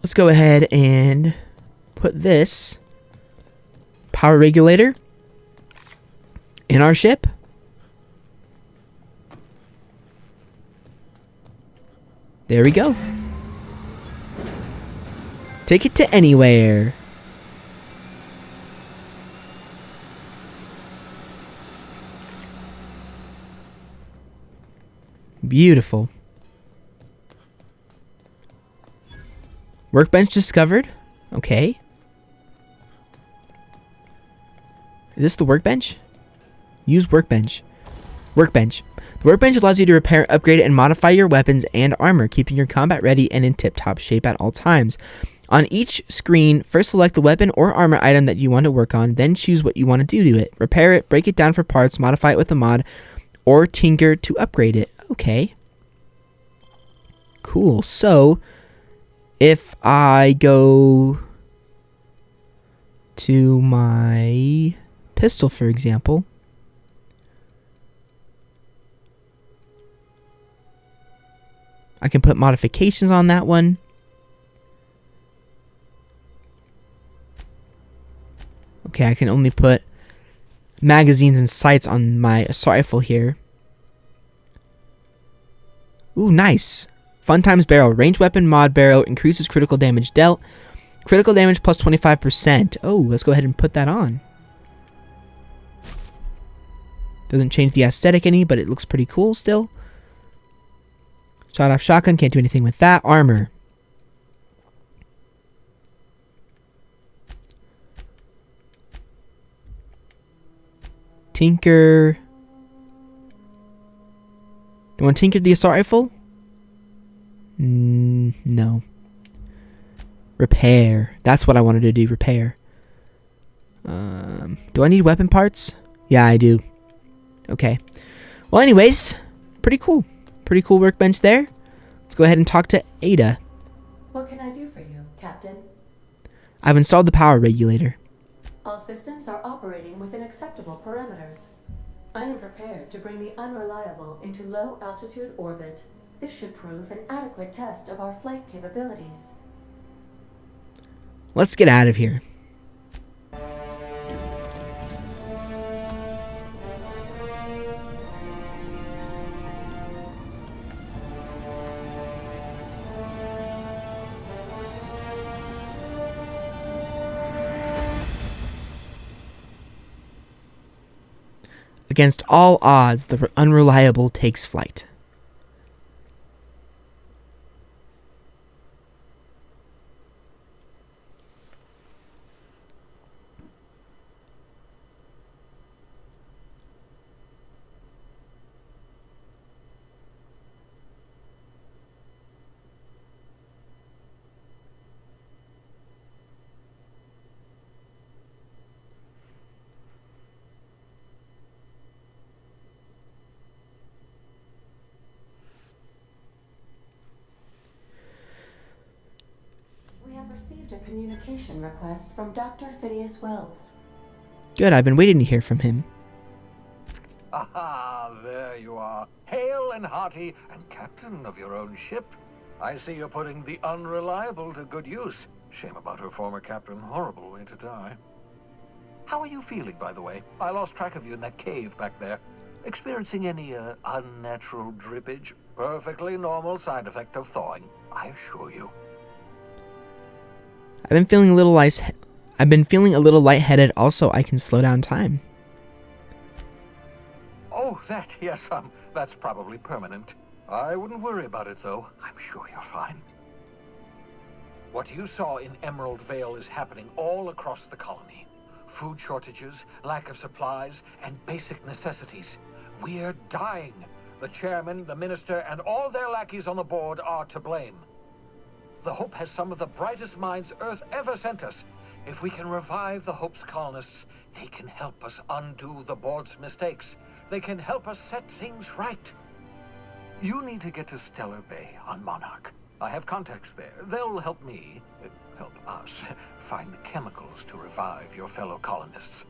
let's go ahead and put this power regulator in our ship. There we go. Take it to anywhere. Beautiful. Workbench discovered. Okay. Is this the workbench? Use workbench. Workbench. The workbench allows you to repair, upgrade, and modify your weapons and armor, keeping your combat ready and in tip-top shape at all times. On each screen, first select the weapon or armor item that you want to work on, then choose what you want to do to it. Repair it, break it down for parts, modify it with a mod, or tinker to upgrade it. Okay. Cool. So, if I go to my pistol, for example, I can put modifications on that one. Okay, I can only put magazines and sights on my assault rifle here. Ooh, nice. Fun times barrel. Range weapon mod barrel increases critical damage dealt. Critical damage plus 25%. Oh, let's go ahead and put that on. Doesn't change the aesthetic any, but it looks pretty cool still. Shot off shotgun, can't do anything with that. Armor. Tinker. Do you want to tinker the assault rifle? No. Repair. That's what I wanted to do. Repair. Do I need weapon parts? Yeah, I do. Okay. Well, anyways, pretty cool. Pretty cool workbench there. Let's go ahead and talk to Ada. What can I do for you, Captain? I've installed the power regulator. All systems are operating within acceptable parameters. I am prepared to bring the unreliable into low altitude orbit. This should prove an adequate test of our flight capabilities. Let's get out of here. Against all odds, the unreliable takes flight. A communication request from Dr. Phineas Wells. Good, I've been waiting to hear from him. Aha, there you are. Hale and hearty and captain of your own ship. I see you're putting the unreliable to good use. Shame about her former captain. Horrible way to die. How are you feeling, by the way? I lost track of you in that cave back there. Experiencing any unnatural drippage? Perfectly normal side effect of thawing, I assure you. I've been feeling a little lightheaded. Also, I can slow down time. Oh, yes, that's probably permanent. I wouldn't worry about it, though. I'm sure you're fine. What you saw in Emerald Vale is happening all across the colony. Food shortages, lack of supplies, and basic necessities. We're dying. The chairman, the minister, and all their lackeys on the board are to blame. The Hope has some of the brightest minds Earth ever sent us. If we can revive the Hope's colonists, they can help us undo the board's mistakes. They can help us set things right. You need to get to Stellar Bay on Monarch. I have contacts there. They'll help me, help us, find the chemicals to revive your fellow colonists.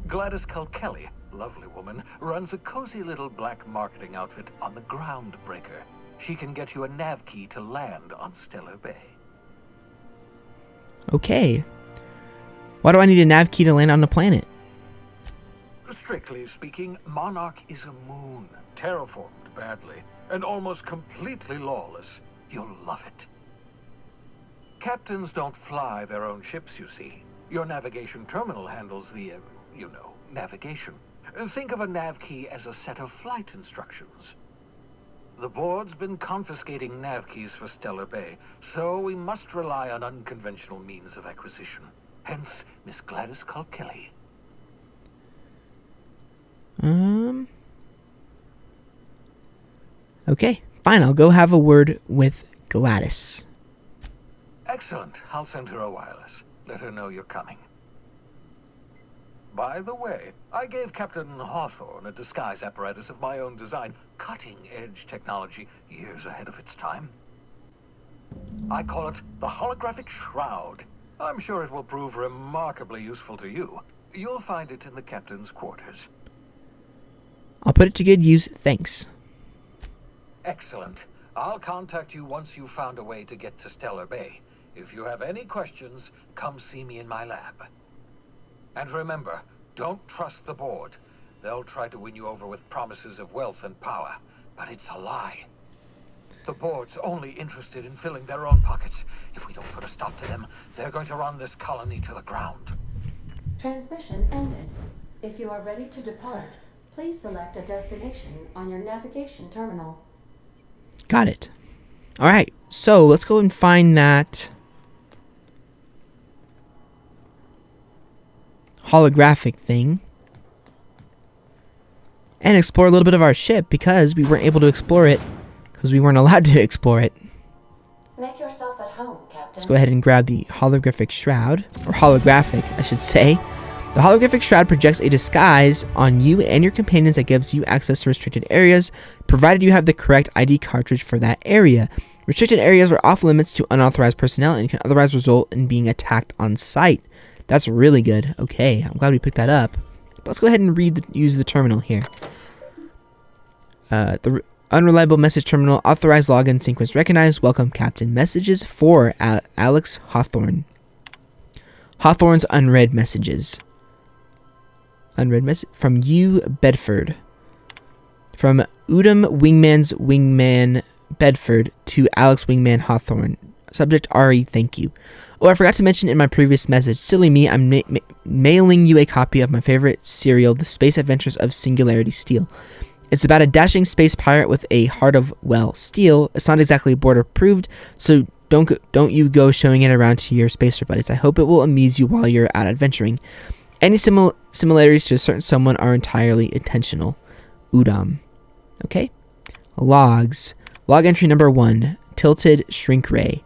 Gladys Kelly, lovely woman, runs a cozy little black marketing outfit on the Groundbreaker. She can get you a nav key to land on Stellar Bay. Okay. Why do I need a nav key to land on the planet? Strictly speaking, Monarch is a moon, terraformed badly, and almost completely lawless. You'll love it. Captains don't fly their own ships, you see. Your navigation terminal handles the, navigation. Think of a nav key as a set of flight instructions. The board's been confiscating nav keys for Stellar Bay, so we must rely on unconventional means of acquisition. Hence, Miss Gladys Kilkelly. Okay, fine. I'll go have a word with Gladys. Excellent. I'll send her a wireless. Let her know you're coming. By the way, I gave Captain Hawthorne a disguise apparatus of my own design, cutting-edge technology, years ahead of its time. I call it the holographic shroud. I'm sure it will prove remarkably useful to you. You'll find it in the captain's quarters. I'll put it to good use, thanks. Excellent. I'll contact you once you've found a way to get to Stellar Bay. If you have any questions, come see me in my lab. And remember, don't trust the board. They'll try to win you over with promises of wealth and power, but it's a lie. The board's only interested in filling their own pockets. If we don't put a stop to them, they're going to run this colony to the ground. Transmission ended. If you are ready to depart, please select a destination on your navigation terminal. Got it. Alright, so let's go and find that holographic thing and explore a little bit of our ship, because we weren't able to explore it because we weren't allowed to explore it. Make yourself at home, Captain. Let's go ahead and grab the holographic shroud, or holographic, I should say. The holographic shroud projects a disguise on you and your companions that gives you access to restricted areas, provided you have the correct ID cartridge for that area. Restricted areas are off limits to unauthorized personnel and can otherwise result in being attacked on sight. That's really good. Okay, I'm glad we picked that up. But let's go ahead and use the terminal here. The unreliable message terminal, authorized login sequence recognized. Welcome, Captain. Messages for Alex Hawthorne. Hawthorne's unread messages. Unread message from you, Bedford. From Udom Wingman's Wingman Bedford to Alex Wingman Hawthorne. Subject Ari, thank you. Oh, I forgot to mention in my previous message, silly me, I'm mailing you a copy of my favorite serial, The Space Adventures of Singularity Steel. It's about a dashing space pirate with a heart of, well, steel. It's not exactly board approved, so don't you go showing it around to your spacer buddies. I hope it will amuse you while you're out adventuring. Any similarities to a certain someone are entirely intentional. Udom. Okay. Logs. Log entry number 1. Tilted shrink ray.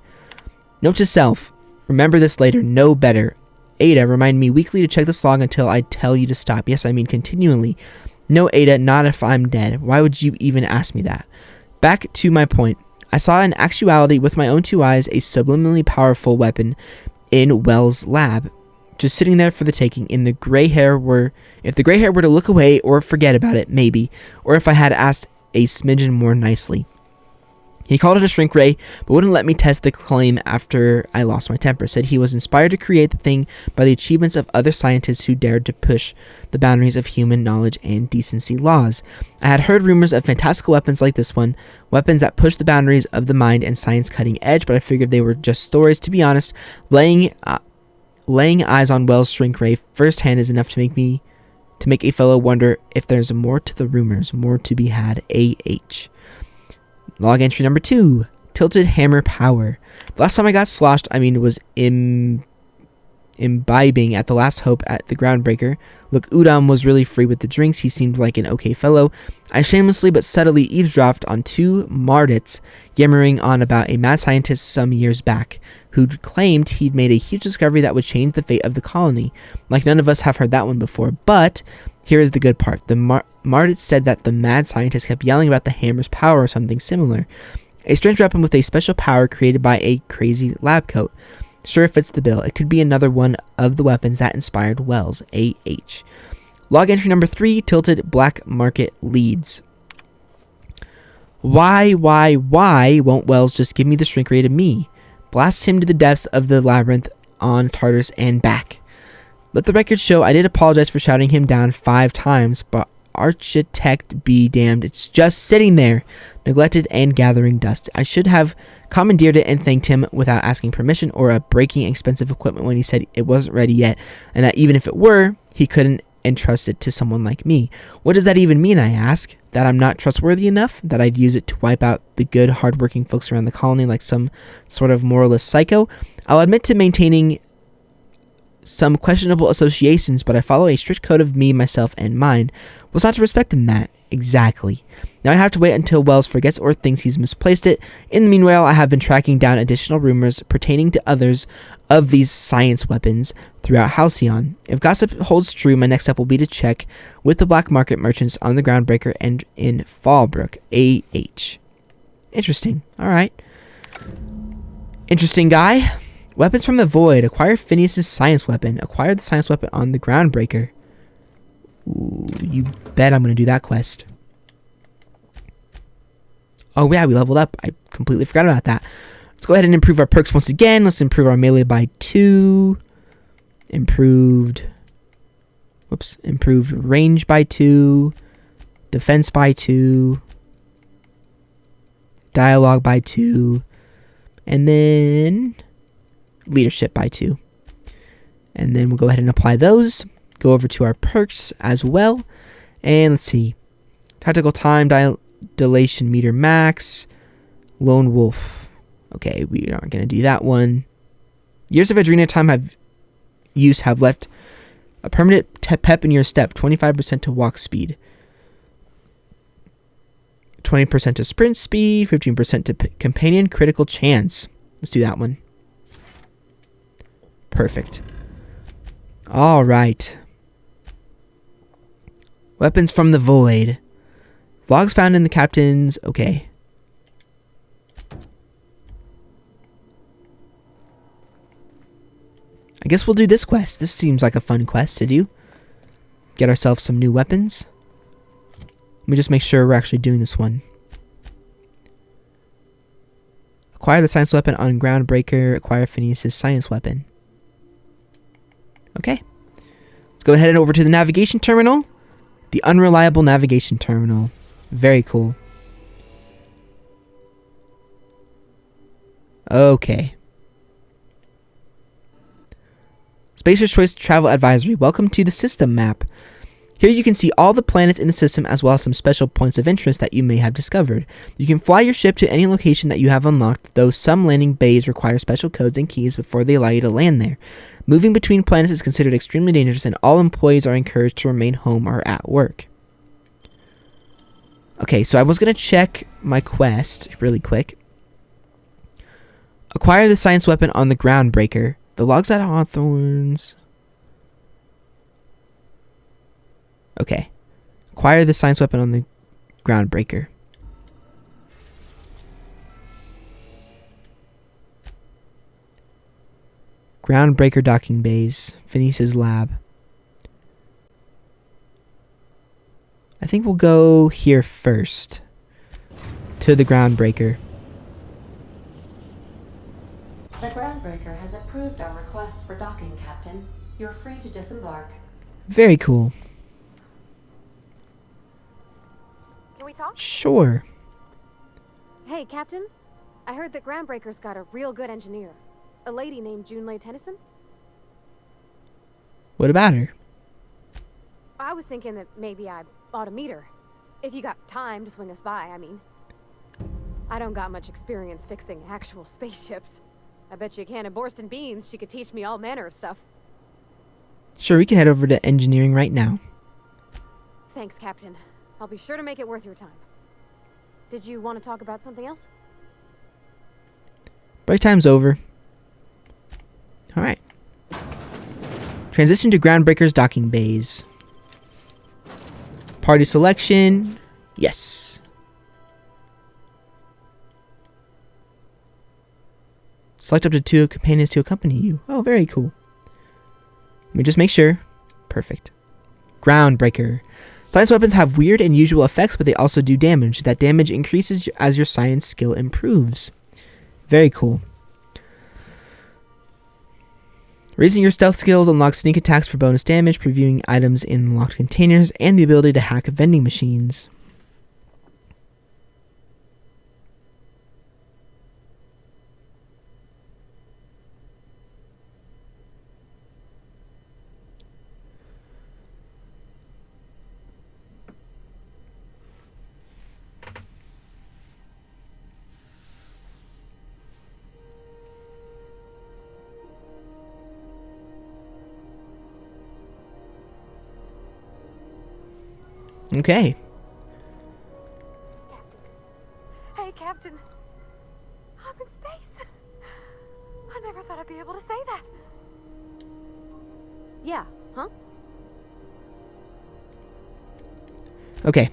Note to self. Remember this later. Know better. Ada, remind me weekly to check this log until I tell you to stop. Yes, I mean continually. No, Ada, not if I'm dead. Why would you even ask me that? Back to my point. I saw in actuality with my own 2 eyes a subliminally powerful weapon in Wells' lab. Just sitting there for the taking. If the gray hair were to look away or forget about it, maybe. Or if I had asked a smidgen more nicely. He called it a shrink ray, but wouldn't let me test the claim after I lost my temper. Said he was inspired to create the thing by the achievements of other scientists who dared to push the boundaries of human knowledge and decency laws. I had heard rumors of fantastical weapons like this one, weapons that push the boundaries of the mind and science cutting edge, but I figured they were just stories. To be honest, laying eyes on Wells' shrink ray firsthand is enough to make a fellow wonder if there's more to the rumors, more to be had. AH. Log entry number 2. Tilted hammer power. The last time I got sloshed, was imbibing at the last hope at the groundbreaker. Look, Udom was really free with the drinks. He seemed like an okay fellow. I shamelessly but subtly eavesdropped on 2 Mardits yammering on about a mad scientist some years back who'd claimed he'd made a huge discovery that would change the fate of the colony. Like none of us have heard that one before, but here is the good part. The Mardits said that the mad scientist kept yelling about the hammer's power or something similar. A strange weapon with a special power created by a crazy lab coat. Sure fits the bill. It could be another one of the weapons that inspired Wells. AH. Log entry number 3. Tilted black market leads. Why won't Wells just give me the shrink ray to me? Blast him to the depths of the labyrinth on Tartarus and back. Let the record show I did apologize for shouting him down 5 times, but architect be damned, it's just sitting there, neglected and gathering dust. I should have commandeered it and thanked him without asking permission or breaking expensive equipment when he said it wasn't ready yet, and that even if it were, he couldn't entrust it to someone like me. What does that even mean, I ask? That I'm not trustworthy enough? That I'd use it to wipe out the good, hardworking folks around the colony like some sort of moralist psycho? I'll admit to maintaining some questionable associations, but I follow a strict code of me, myself, and mine. What's not to respect in that? Exactly. Now I have to wait until Wells forgets or thinks he's misplaced it. In the meanwhile, I have been tracking down additional rumors pertaining to others of these science weapons throughout Halcyon. If gossip holds true, my next step will be to check with the black market merchants on the Groundbreaker and in Fallbrook, AH. Interesting. Alright. Interesting guy. Weapons from the Void. Acquire Phineas' science weapon. Acquire the science weapon on the Groundbreaker. Ooh, you bet I'm going to do that quest. Oh yeah, we leveled up. I completely forgot about that. Let's go ahead and improve our perks once again. Let's improve our melee by 2. Improved range by 2. Defense by 2. Dialogue by 2. And then leadership by 2. And then we'll go ahead and apply those. Go over to our perks as well. And let's see. Tactical time, dilation meter max. Lone wolf. Okay, we aren't going to do that one. Years of Adrena time have left a permanent pep in your step. 25% to walk speed. 20% to sprint speed. 15% to companion critical chance. Let's do that one. Perfect. All right. Weapons from the Void. Logs found in the captain's... Okay. I guess we'll do this quest. This seems like a fun quest to do. Get ourselves some new weapons. Let me just make sure we're actually doing this one. Acquire the science weapon on Groundbreaker. Acquire Phineas' science weapon. Okay. Let's go ahead and over to the navigation terminal. The unreliable navigation terminal. Very cool. Okay. Spacer's Choice Travel Advisory. Welcome to the system map. Here you can see all the planets in the system as well as some special points of interest that you may have discovered. You can fly your ship to any location that you have unlocked, though some landing bays require special codes and keys before they allow you to land there. Moving between planets is considered extremely dangerous and all employees are encouraged to remain home or at work. Okay, so I was going to check my quest really quick. Acquire the science weapon on the Groundbreaker. The logs at Hawthorne's... Okay. Acquire the science weapon on the Groundbreaker. Groundbreaker docking bays. Phineas' lab. I think we'll go here first. To the Groundbreaker. The Groundbreaker has approved our request for docking, Captain. You're free to disembark. Very cool. Can we talk? Sure. Hey, Captain. I heard that Groundbreaker's got a real good engineer. A lady named Junlei Tennyson. What about her? I was thinking that maybe I ought to meet her. If you got time to swing us by, I mean. I don't got much experience fixing actual spaceships. I bet you a can of Borston beans she could teach me all manner of stuff. Sure, we can head over to engineering right now. Thanks, Captain. I'll be sure to make it worth your time. Did you want to talk about something else? Break time's over. Alright. Transition to Groundbreaker's docking bays. Party selection. Yes. Select up to 2 companions to accompany you. Oh, very cool. Let me just make sure. Perfect. Groundbreaker. Science weapons have weird and unusual effects, but they also do damage. That damage increases as your science skill improves. Very cool. Raising your stealth skills unlocks sneak attacks for bonus damage, previewing items in locked containers, and the ability to hack vending machines. Okay. Hey, Captain. I'm in space. I never thought I'd be able to say that. Yeah, huh? Okay.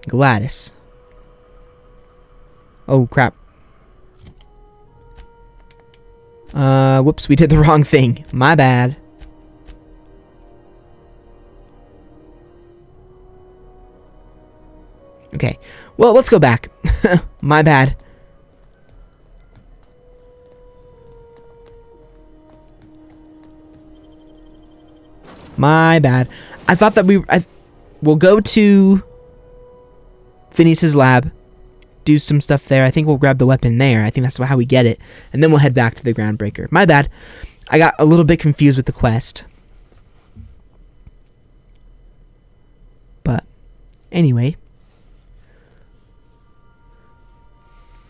Gladys. Oh, crap. Whoops, we did the wrong thing. My bad. Okay. Well, let's go back. My bad. My bad. I thought that we'll go to Phineas's lab, do some stuff there. I think we'll grab the weapon there. I think that's how we get it. And then we'll head back to the groundbreaker. My bad. I got a little bit confused with the quest. But anyway.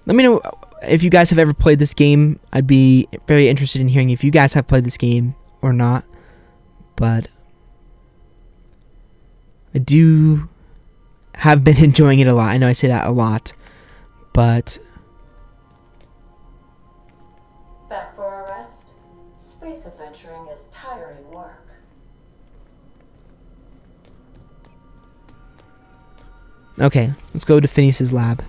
Let me know if you guys have ever played this game. I'd be very interested in hearing if you guys have played this game or not. But I have been enjoying it a lot. I know I say that a lot. But Back for a rest? Space adventuring is tiring work. okay, let's go to Phineas's lab.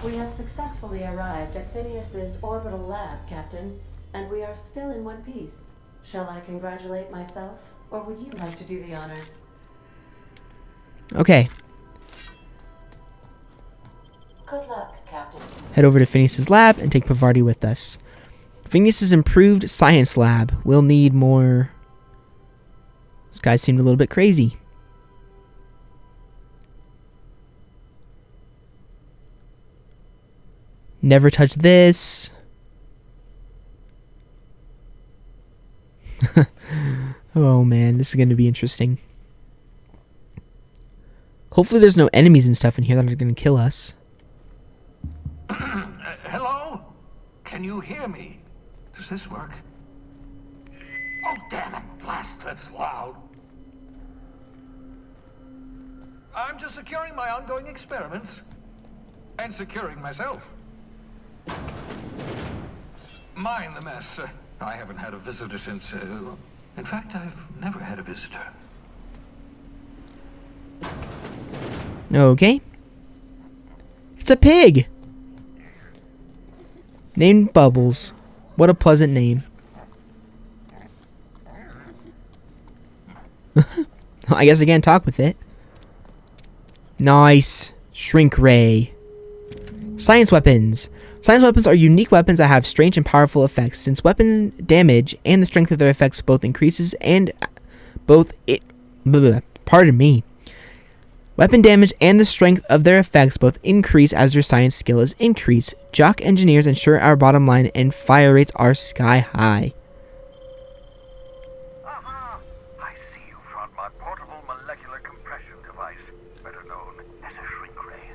We have successfully arrived at Phineas's orbital lab, Captain, and we are still in one piece. Shall I congratulate myself, or would you like to do the honors? Okay, Good luck, Captain. head over to Phineas's lab and take Pavarti with us. Phineas's improved science lab. We'll need more. This guy seemed a little bit crazy. Never touch this. Oh man, this is going to be interesting. Hopefully there's no enemies and stuff in here that are going to kill us. Hello? Can you hear me? Does this work? Oh, damn it. Blast, that's loud. I'm just securing my ongoing experiments. And securing myself. Mind the mess. I haven't had a visitor since... in fact, I've never had a visitor. Okay. It's a pig! Named Bubbles. What a pleasant name. I guess I can't talk with it. Nice. Shrink ray. Science weapons. Science weapons are unique weapons that have strange and powerful effects. Since weapon damage and the strength of their effects both increases and pardon me. Weapon damage and the strength of their effects both increase as your science skill is increased. Jock engineers ensure our bottom line and fire rates are sky high. Aha! I see you found my portable molecular compression device, better known as a shrink ray.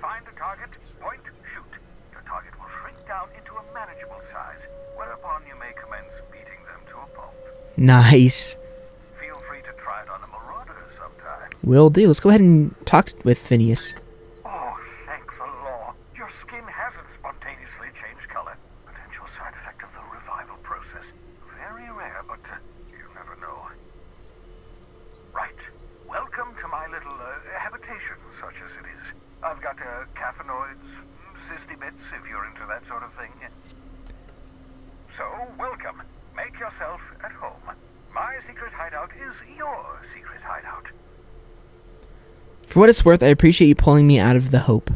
Find the target, point, shoot. The target will shrink down into a manageable size, whereupon you may commence beating them to a pulp. Nice. Feel free to try it on a marauder sometime. Will do. Let's go ahead and talk with Phineas. Oh, thank the law. Your skin hasn't spontaneously changed color. Potential side effect of the revival process. Very rare, but you never know. Right. Welcome to my little habitation, such as it is. I've got caffeinoids, cysty bits, if you're into that sort of thing. So, welcome. Make yourself at home. My secret hideout is your secret hideout. For what it's worth, I appreciate you pulling me out of the hope.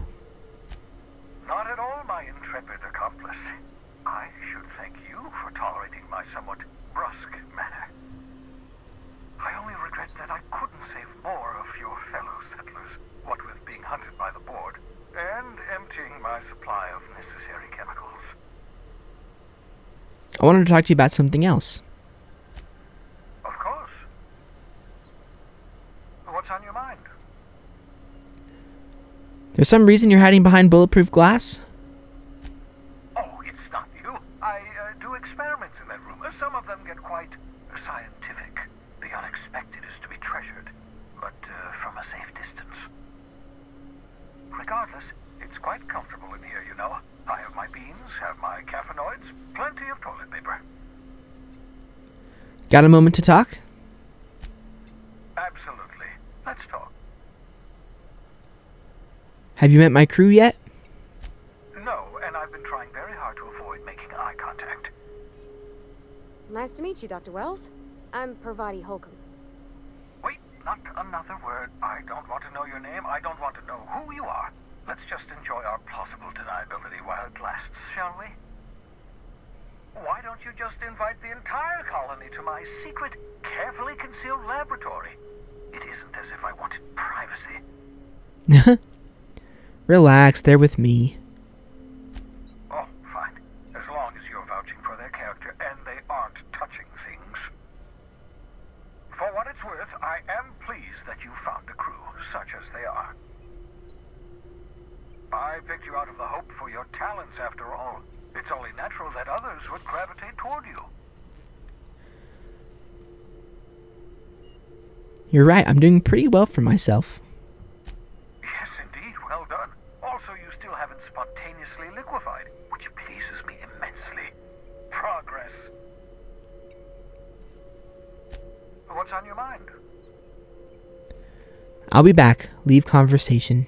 I wanted to talk to you about something else. Of course. What's on your mind? There's some reason you're hiding behind bulletproof glass? Oh, it's not you. I do experiments in that room. Some of them get quite scientific. The unexpected is to be treasured, but from a safe distance. Regardless, it's quite comfortable in here, you know. I have my beans, have my caffeinoids, plenty of toilet paper. Got a moment to talk? Absolutely. Let's talk. Have you met my crew yet? No, and I've been trying very hard to avoid making eye contact. Nice to meet you, Dr. Wells. I'm Parvati Holcomb. Wait, not another word. I don't want to know your name. I don't want to know who you are. Let's just enjoy our plausible deniability while it lasts, shall we? Why don't you just invite the entire colony to my secret, carefully concealed laboratory? It isn't as if I wanted privacy. Relax, they're with me. Oh, fine. As long as you're vouching for their character and they aren't touching things. For what it's worth, I am pleased that you found a crew, such as they are. I picked you out of the hope for your talents, after all. It's only natural that others would gravitate toward you. You're right, I'm doing pretty well for myself. Yes, indeed, well done. Also, you still haven't spontaneously liquefied, which pleases me immensely. Progress. What's on your mind? I'll be back. Leave conversation.